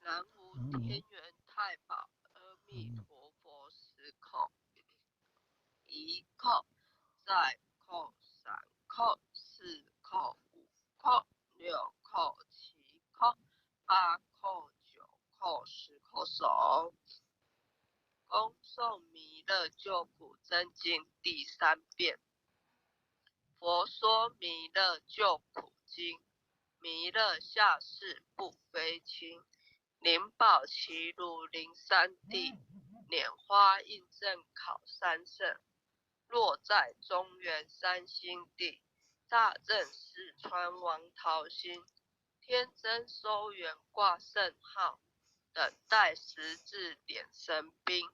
南无天元太保阿弥陀佛时叩，一叩再叩三叩四叩五叩六叩七叩八叩九叩十叩手。恭诵弥勒救苦真经第3遍。佛说弥勒救苦经，弥勒下世不非轻。灵宝齐如灵山地，拈花印证考三圣。落在中原三星地，大正四川王桃心。天真收元挂圣号，等待时至点神兵。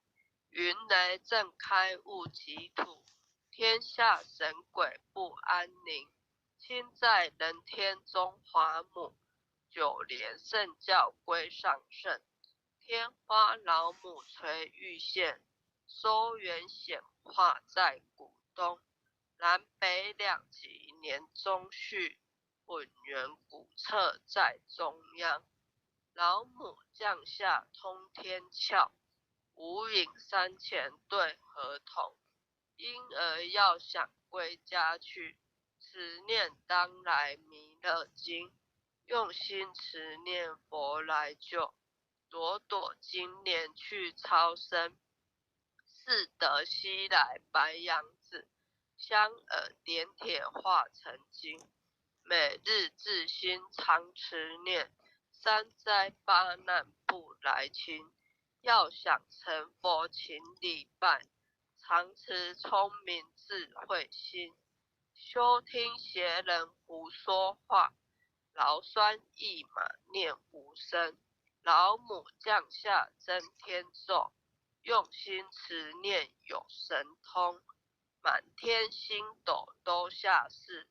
云雷震开雾极土，天下神鬼不安宁。亲在人天中华母，九连圣教归上圣。天花老母垂玉线，收元显化在古东。南北两极年中序，混元古册在中央。老母降下通天窍，无影山前对合同。婴儿要想归家去，持念当来弥勒经。用心持念佛来救，朵朵金莲去超生。似得西来白羊子，香耳点铁化成金。每日自心常持念，三灾八难不来侵。要想成佛请礼拜，常持聪明智慧心。休听邪人胡说话，劳酸一马念无声。老母降下真天咒，用心持念有神通。满天星斗都下世，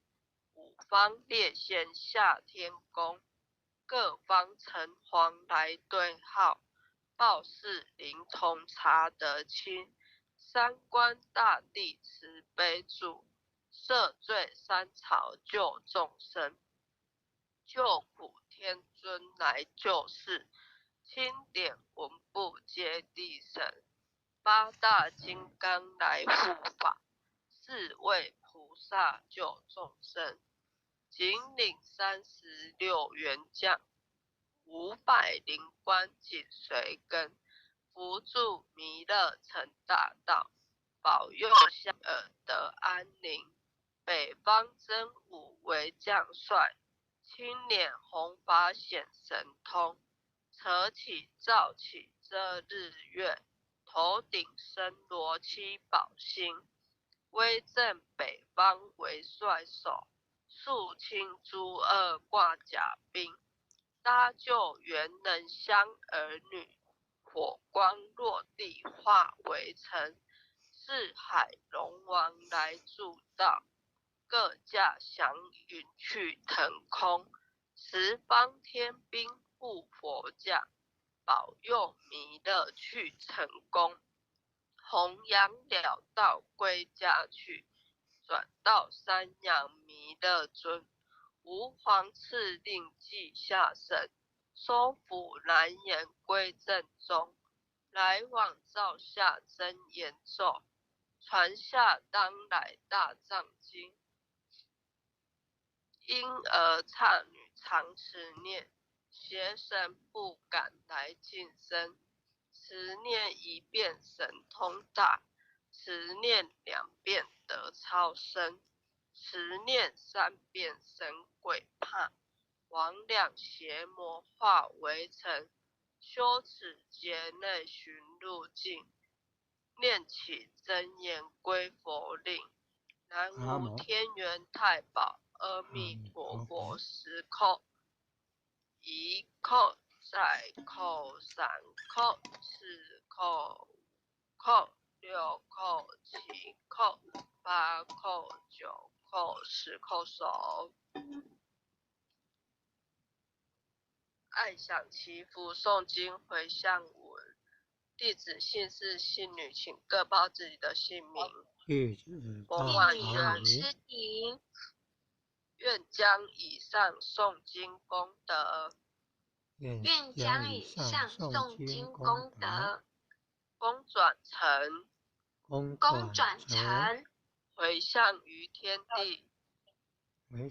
五方列仙下天宫。各方城隍来对号，报事灵通查得清。三官大帝慈悲助，赦罪三朝救众生。救苦天尊来救世，钦点文部接地神。八大金刚来护法，四位菩萨救众生。紧领36员将，500灵官紧随跟。扶助弥勒成大道，保佑香耳得安宁。北方真武为将帅，青脸红发显神通。扯起照起遮日月，头顶身罗七宝星。威震北方为帅首，肃清诸恶挂甲兵。搭救元人香儿女，火光落地化为尘。四海龙王来助道，各驾祥云去腾空。十方天兵护佛驾，保佑弥勒去成功。弘扬了道归家去，转到山阳弥勒尊。吾皇敕令记下神，收服难言归正中。来往照下真言咒，传下当来大藏经。婴儿刹女常持念，邪神不敢来近身。持念1遍神通大，持念2遍得超生。持念3遍神鬼怕，魍魉邪魔化为尘。修此劫内寻路径，念起真言归佛令。南无天元太保阿弥陀佛时叩，一叩再叩三叩四叩五叩六叩七叩八叩九叩10叩手。爱想祈福诵经回向文，弟子姓氏姓女，请各报自己的姓名。王婉人师弟，愿将以上诵经功德愿将以上诵经功德，功转成，功转成，回向于天地，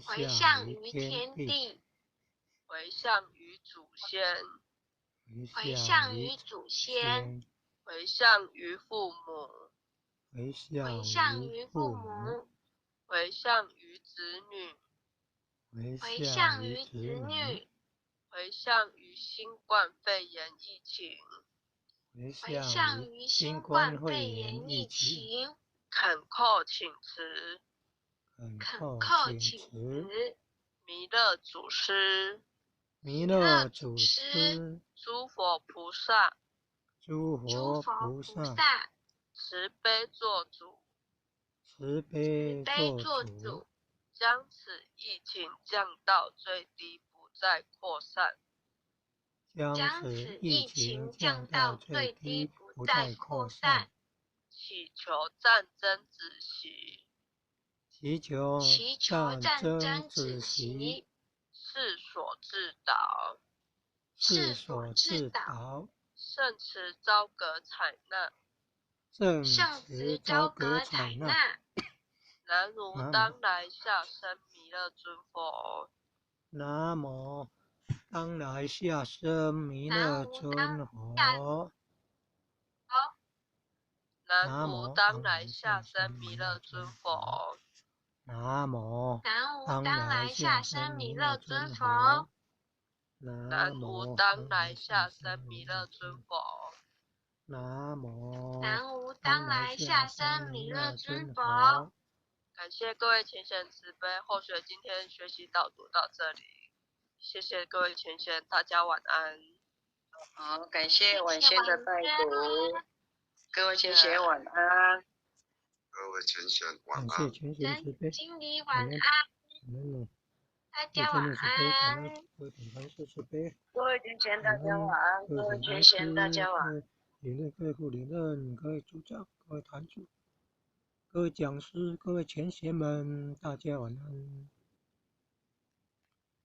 回向于天地，回向于祖先，回向于祖先，回向于父母，回向于父母，回向于子女，回向于子女，回向于新冠肺炎疫情，回向于新冠肺炎疫情，恳叩请辞，恳叩请辞，弥勒祖师，弥勒祖师，诸佛菩萨，诸佛菩萨，慈悲做主，慈悲做主，将此疫情降到最低，不再扩散。将此疫情降到最低，不再扩散。祈求战争止息，祈求战争止息，世所致导，世所致导，圣慈昭格采纳，圣慈昭格采纳。南无当来下生弥勒尊佛。南无当来下生弥勒尊佛。南无当来下生弥勒尊佛。南无当来下生弥勒尊佛。南无当来下生弥勒尊佛。南无当来下生弥勒尊佛。感谢各位浅显慈悲，后学今天学习导读到这里，谢谢各位浅显，大家晚安。好，感谢晚先的拜读，各位浅显晚安。各位浅显晚安。感谢浅显慈悲，经理晚安。大家晚安。各位同事慈悲，各位浅显大家晚安，各位浅显大家晚安。理论各位副理任，各位助教，各位坛主，各位讲师，各位浅显们，大家晚安。